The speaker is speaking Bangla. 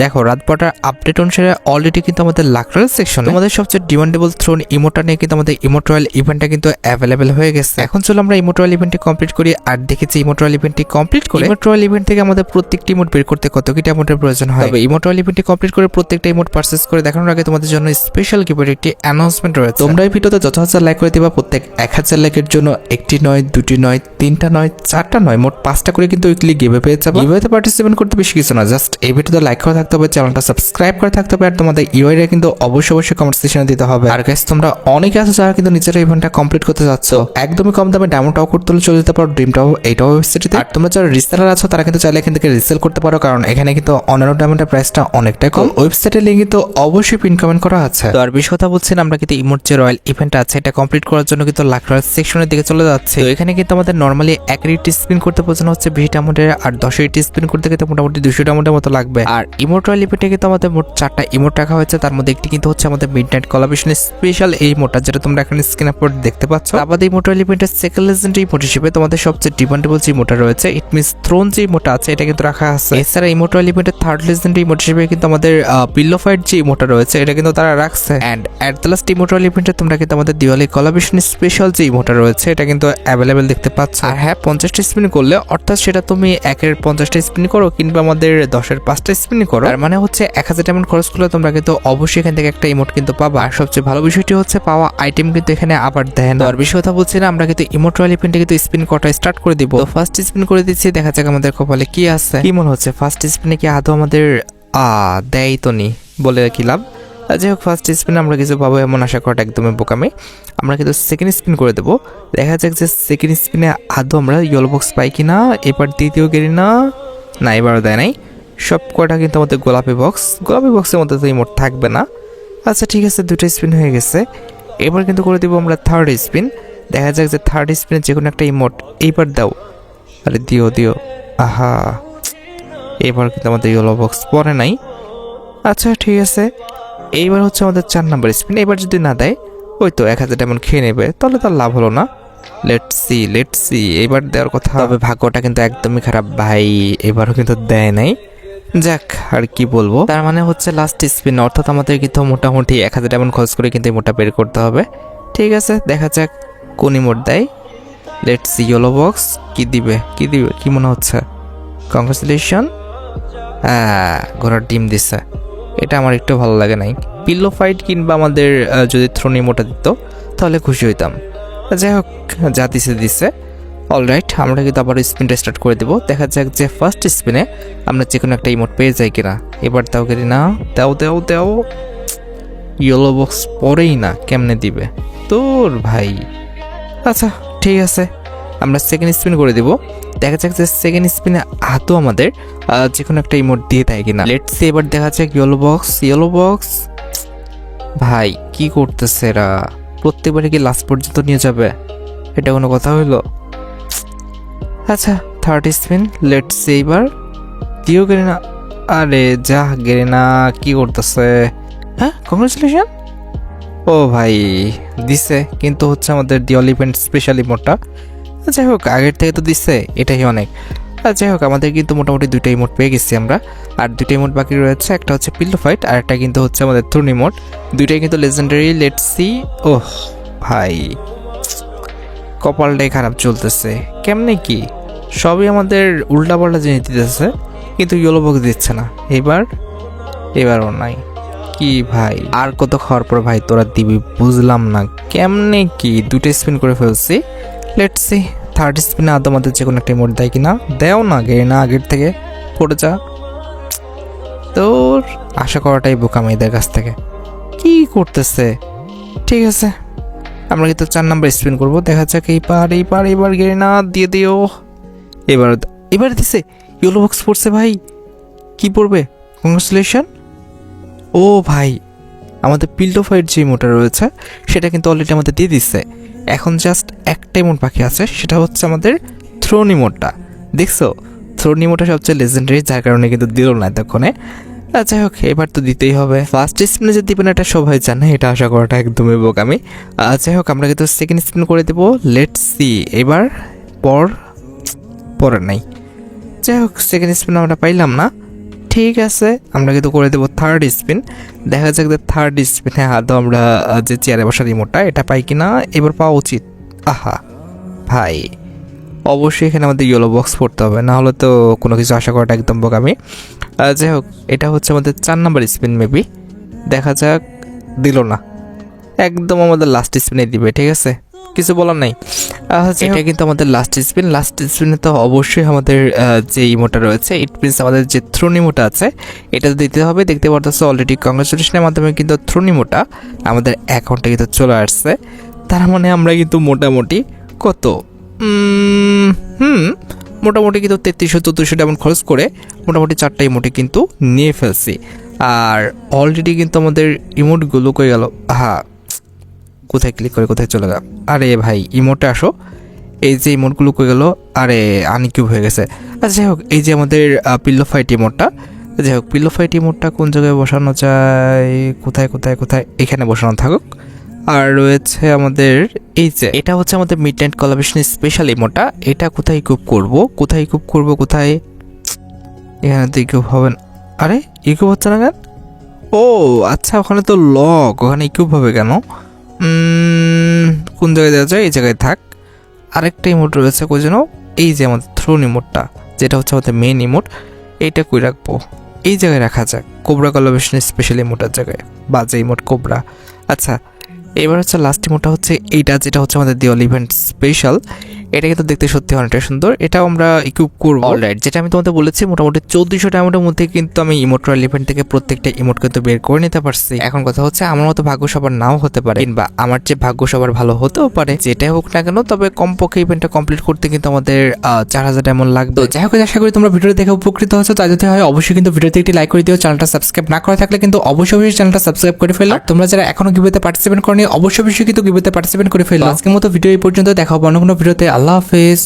দেখো রাত 12টার আপডেট অনুসারে অলরেডি কিন্তু আমাদের লাক রয়্যাল সেকশনে আমাদের সবচেয়ে ডিমান্ডেবল থ্রোন ইমোটা নিয়ে কিন্তু আমাদের ইমোট রয়্যাল ইভেন্টটা কিন্তু অ্যাভেলেবেল হয়ে গেছে। এখন চলো আমরা ইমোট রয়্যাল ইভেন্টটি কমপ্লিট করি। আর দেখেছি ইমোট রয়্যাল ইভেন্টটি কমপ্লিট করে ইমোট রয়্যাল ইভেন্ট থেকে আমাদের প্রত্যেকটি ইমোট বের করতে কত কি ইমোটের প্রয়োজন হয়। তবে ইমোট রয়্যাল ইভেন্টটি কমপ্লিট করে প্রত্যেকটা ইমোট পারচেজ করে দেখানোর আগে তোমাদের জন্য স্পেশাল গিফটের একটি অ্যানাউন্সমেন্ট রয়েছে। তোমরা এই ভিডিওতে যত হাজার লাইক করে দিবা প্রত্যেক 1000 লাইকের জন্য একটি নয়, দুটি নয়, তিনটা নয়, চারটা নয়, মোট 5টা করে কিন্তু উইকলি গিভে পেয়ে যাবে। গিভেতে পার্টিসিপেট করতে বেশি কিছু না, জাস্ট এই ভিডিওতে লাইক করা থাকতে হবে, চ্যানেলটা সাবস্ক্রাইব করে থাকতে হবে, আর তোমাদের ইউআইডি কিন্তু অবশ্যই কমেন্ট সেকশনে দিতে হবে। আর গাইস তোমরা অনেকে আছো যারা কিন্তু নিজেরা ইভেন্টটা কমপ্লিট করতে যাচ্ছ, একদমই কম দামে ডায়মন্ড টাও করতে হলে চলে যেতে পারো ড্রিম টাও এইটাও ওয়েবসাইটে। আর তোমরা যারা রিসেলার আছো তারা কিন্তু চাইলে এখান থেকে রিসেল করতে পারো, কারণ এখানে কিন্তু অন্যান্য ডায়মন্ডের প্রাইসটা অনেকটাই কম। ওয়েবসাইটের লিঙ্ক কিন্তু অবশ্যই পিন কমেন্ট করা আছে। তো আর বেশি কথা বলছি না, আমরা কিন্তু ইমোট যে রয়্যাল ইভেন্ট আছে এটা কমপ্লিট করার জন্য কিন্তু লাক রয়্যাল সেকশনের দিকে চলে যাচ্ছে। তো এখানে কিন্তু আমাদের নরমালি 1 রিটি স্পিন করতে প্রয়োজন হচ্ছে 20 ডায়মন্ডের, আর 10 রিটি স্পিন করতে গেলে মোটামুটি 200 ডায়মন্ডের মতো লাগবে। আর ইমোট রয়্যাল ইভেন্টে কিন্তু আমাদের মোট 4টা ইমোট রাখা হয়েছে, তার মধ্যে একটি কিন্তু হচ্ছে আমাদের মিডনাইট কোলাবরেশন স্পেশাল এই ইমোটটা, যেটা তোমরা এখন স্ক্রিন আপলোড দেখতে পাচ্ছ। আমাদের ইমোট রয়্যাল ইভেন্টের সেকেন্ড লেজেন্ডারি ইমোট হিসেবে তোমাদের সবচেয়ে ডিমান্ডেবল যে ইমোটটা রয়েছে, ইট মিনস থ্রোন যে ইমোটটা আছে এটা কিন্তু রাখা আছে। এছাড়া ইমোট রয়্যাল ইভেন্টের থার্ড লেজেন্ডারি ইমোট হিসেবে কিন্তু আমাদের পিলো ফাইট যে ইমোটটা রয়েছে এটা কিন্তু তারা রাখছে। And at the last emote royal ইভেন্টে তোমরা কিন্তু আমাদের দিওয়ালি কোলাবরেশন স্পেশাল যে ইমোটটা রয়েছে এটা কিন্তু অ্যাভেলেবেল দেখতে পাচ্ছ। আর হ্যাঁ, 50টা স্পিন করলে, অর্থাৎ সেটা তুমি 1-এর 50টা স্পিন করো কিংবা আমাদের 10-এর 5টা স্পিন করো, তার মানে হচ্ছে 1000 ডায়মন্ড খরচ করলে তোমরা কিন্তু অবশ্যই এখান থেকে একটা ইমোট কিন্তু পাবা। আর সবচেয়ে ভালো বিষয়টি হচ্ছে পাওয়া আইটেম কিন্তু এখানে আবার দেয় না। আর বেশি কথা বলছি না, আমরা কিন্তু ইমোট রয়্যাল ইভেন্টে কিন্তু স্পিন কটা স্টার্ট করে দিব। তো ফার্স্ট স্পিন করে দিচ্ছি, দেখা যাক আমাদের কপালে কি আছে। কি মনে হচ্ছে ফার্স্ট স্পিনে কি আদৌ আমাদের দেয় তো নি বলে কি লাভ। যাই হোক, ফার্স্ট স্পিনে আমরা কিছু পাবো এমন আশা করাটা একদমই বোকামি। আমরা কিন্তু সেকেন্ড স্পিন করে দেবো, দেখা যাক যে সেকেন্ড স্পিনে আদৌ আমরা ইয়েলো বক্স পাই কিনা। এবার দ্বিতীয় গেরি না, এবারও দেয় নাই। সব কয়টা কিন্তু আমাদের গোলাপি বক্সের মধ্যে তো ইমোট থাকবে না। আচ্ছা ঠিক আছে, 2টা স্পিন হয়ে গেছে। এবার কিন্তু করে দিব আমরা থার্ড স্পিন, দেখা যাক যে থার্ড স্পিনে যে কোনো একটা ইমোট এইবার দাও। আরে দিও, আহা, এবার কিন্তু আমাদের ইয়েলো বক্স পরে নাই। আচ্ছা ঠিক আছে, এইবার হচ্ছে আমাদের 4 নাম্বার স্পিন। এবার যদি না দেয়, ওই তো 1000 ডায়মন্ড খেয়ে নেবে, তাহলে তার লাভ হলো না। লেটস সি এবার দেওয়ার কথা। তবে ভাগ্যটা কিন্তু একদমই খারাপ ভাই, এবারও কিন্তু দেয় নাই। যাক, আর কি বলবো। তার মানে হচ্ছে লাস্ট স্পিন, অর্থাৎ আমাদের কিন্তু মোটামুটি 1000 ডায়মন্ড খরচ করে কিন্তু ইমোটটা বের করতে হবে। ঠিক আছে, দেখা যাক কোন ইমোট দেয়। লেটস সি ইয়েলো বক্স কি দিবে কি মনে হচ্ছে। কংগ্রেচুলেশন, ঘোড়ার ডিম দিছে, এটা আমার একটু ভালো লাগে নাই। পিলো ফাইট কিংবা আমাদের যদি থ্রোন ইমোটা দিত তাহলে খুশি হইতাম। যাই হোক, যা দিছে অলরাইট। আমরা কিন্তু আবার স্পিনটা স্টার্ট করে দেবো, দেখা যাক যে ফার্স্ট স্পিনে আমরা যে কোনো একটা ইমোট পেয়ে যাই কিনা। এবার দাও গেলি না, দাও। ইয়েলো বক্স পরেই না, কেমনে দিবে তোর ভাই। আচ্ছা ঠিক আছে, আমরা সেকেন্ড স্পিন করে দিব, দেখা যাক যে সেকেন্ড স্পিনে আদৌ আমাদের যে কোনো একটা ইমোট দিয়ে দেয় কিনা। লেটস সি এবার দেখা যাক ইয়েলো বক্স। ভাই কি করতেছে এরা, প্রত্যেকবারে কি লাস্ট পর্যন্ত নিয়ে যাবে? এটা কোনো কথা হইলো? আচ্ছা থার্ড স্পিন, লেটস সি এবার দিও গেলে না। আরে যা গেলে না, কি করতেছে? হ্যাঁ, কংগ্রেচুলেশন। ও ভাই দিছে, কিন্তু হচ্ছে আমাদের দিওয়ালি ইভেন্ট স্পেশাল ইমোটটা। যাই হোক, আগের থেকে তো দিচ্ছে, এটাই অনেক। যাই হোক, আমাদের কিন্তু মোটামুটি 2টা ইমোট পেয়ে গেছি আমরা, আর 2টা ইমোট বাকি রয়েছে। একটা হচ্ছে পিলো ফাইট আর একটা কিন্তু হচ্ছে আমাদের থ্রোন ইমোট। 2টাই কিন্তু লেজেন্ডারি। Let's see. ওহ ভাই, কপালটাই খারাপ চলতেছে। কেমনে কি সবই আমাদের উল্টাপাল্টা জিনিস দিতেছে, কিন্তু ইয়েলো বক্স দিচ্ছে না। এবারও নাই। কি ভাই, আর কত খাওয়ার পর ভাই তোরা দিবি বুঝলাম না। কেমনে কি 2টা স্পিন করে ফেলছি। লেটস সি থার্ড স্পিনে আদৌ আমাদের যে কোনো একটা ইমোট দেয় কিনা। দেও না, গে না, আগের থেকে পড়ে যা। তোর আশা করাটাই বোকামি এদের কাছ থেকে। কি করতেছে? ঠিক আছে, আমরা কিন্তু 4 নাম্বার স্পিন করবো, দেখা যাক এবার গে না, দিয়ে দিও। এবার দিছে, ইয়েলো বক্স পড়ছে ভাই। কি পড়বে? কংগ্রেচুলেশন। ও ভাই, আমাদের পিলো ফাইট যে ইমোটটা রয়েছে সেটা কিন্তু অলরেডি আমাদের দিয়ে দিচ্ছে। এখন জাস্ট একটা ইমোট বাকি আছে, সেটা হচ্ছে আমাদের থ্রোন ইমোটটা। দেখছো, থ্রোন ইমোটটা সবচেয়ে লেজেন্ডারি, যার কারণে কিন্তু দিল না এতক্ষণে। যাই হোক, এবার তো দিতেই হবে। ফার্স্ট স্পিনে যে দিবেন এটা সবাই জানে, এটা আশা করাটা একদমই বোকামি। যাই হোক, আমরা কিন্তু সেকেন্ড স্পিন করে দেবো। লেটস সি এবার পরে নাই। যাই হোক, সেকেন্ড স্পিন আমরা পাইলাম না। ঠিক আছে, আমরা কিন্তু করে দেবো থার্ড স্পিন। দেখা যাক যে থার্ড স্পিনে আদৌ আমরা যে চেয়ারে বসার ইমোটটা এটা পাই কিনা, এবার পাওয়া উচিত। আহা ভাই, অবশ্যই এখানে আমাদের ইয়েলো বক্স পড়তে হবে, না হলে তো কোনো কিছু আশা করাটা একদম বোকামি। যাই হোক, এটা হচ্ছে আমাদের 4 নাম্বার স্পিন মেবি। দেখা যাক, দিল না, একদম আমাদের লাস্ট স্পিনে দিবে। ঠিক আছে, কিছু বলার নাই। এটা কিন্তু আমাদের লাস্ট স্পিন। লাস্ট স্পিনে তো অবশ্যই আমাদের যে ইমোটা রয়েছে, ইট মিনস আমাদের যে থ্রোন ইমোটা আছে এটা তো দিতে হবে। দেখতে পারতেছো অলরেডি কংগ্রেচুলেশনের মাধ্যমে কিন্তু থ্রোন ইমোটা আমাদের অ্যাকাউন্টে কিন্তু চলে আসছে। তার মানে আমরা কিন্তু মোটামুটি কত মোটামুটি কিন্তু 3300-3400 ডায়মন্ড খরচ করে মোটামুটি 4টা ইমোটে কিন্তু নিয়ে ফেলছি। আর অলরেডি কিন্তু আমাদের ইমোটগুলো কই গেল, হ্যাঁ কোথায় ক্লিক করে কোথায় চলে গেল। আরে ভাই ইমোটে আসো, এই যে ইমোটগুলো কই গেল, আরে আনকিউব হয়ে গেছে। আচ্ছা যাই হোক, এই যে আমাদের পিল্লো ফাইট ইমোটটা, যাই হোক পিল্লো ফাইট ইমোটটা কোন জায়গায় বসানো যায়, কোথায় কোথায় কোথায়, এখানে বসানো থাকুক। আর রয়েছে আমাদের এই যে এটা হচ্ছে আমাদের মিড নাইট কোলাবরেশন স্পেশাল ইমোটা। এটা কোথায় ইকুইপ করব, কোথায় ইকুইপ করব, কোথায়, এখানে তো ইকুইপ হবে না। আরে ইকুইপ হচ্ছে না কেন? ও আচ্ছা, ওখানে তো লক, ওখানে ইকুইপ হবে কেন? কোন জায়গায় দেওয়া যায়, এই জায়গায় থাক। আরেকটা ইমোট রয়েছে কই যেন, এই যে আমাদের থ্রোন ইমোটটা, যেটা হচ্ছে আমাদের মেইন ইমোট, এইটা কই রাখবো, এই জায়গায় রাখা যাক, কোবরা কোলাবরেশন স্পেশাল ইমোটার জায়গায়, বাজে ইমোট কোবরা। আচ্ছা এবার হচ্ছে লাস্ট ইমোটটা হচ্ছে এইটা, যেটা হচ্ছে আমাদের দিওয়াল ইভেন্ট স্পেশাল। এটা কিন্তু দেখতে সত্যি অনেকটা সুন্দর, এটা আমরা ইকুইপ করবো। অলরাইট, যেটা আমি তোমাদের বলেছি মোটামুটি 1400 ডায়মন্ডের মধ্যে কিন্তু আমি ইমোট্রাল ইভেন্ট থেকে প্রত্যেকটা ইমোট কিন্তু বের করে নিতে পারছি। এখন কথা হচ্ছে আমার মতো ভাগ্য সবার নাও হতে পারে, কিংবা আমার যে ভাগ্য সবার ভালো হতেও পারে, যেটাই হোক না কেন, তবে কমপক্ষে ইভেন্টটা কমপ্লিট করতে কিন্তু আমাদের 4000 ডায়মন্ড লাগবে। তো যাই হোক, আশা করি তোমরা ভিডিও দেখে উপকৃত হয়েছো। তাই যদি হয় অবশ্যই কিন্তু ভিডিওতে একটি লাইক করে দিও। চ্যানেলটা সাবস্ক্রাইব না করা থাকলে কিন্তু অবশ্যই চ্যানেলটা সাবস্ক্রাইব করে ফেলো। তোমরা যারা এখনো গিভওয়েতে পার্টিসিপেট করনি অবশ্যই কিন্তু গিভওয়েতে পার্টিসিপেট করে ফেলো। আজকের মতো ভিডিও এই পর্যন্ত, দেখা হবে অন্য কোনো ভিডিওতে। আল্লাহ হাফেজ।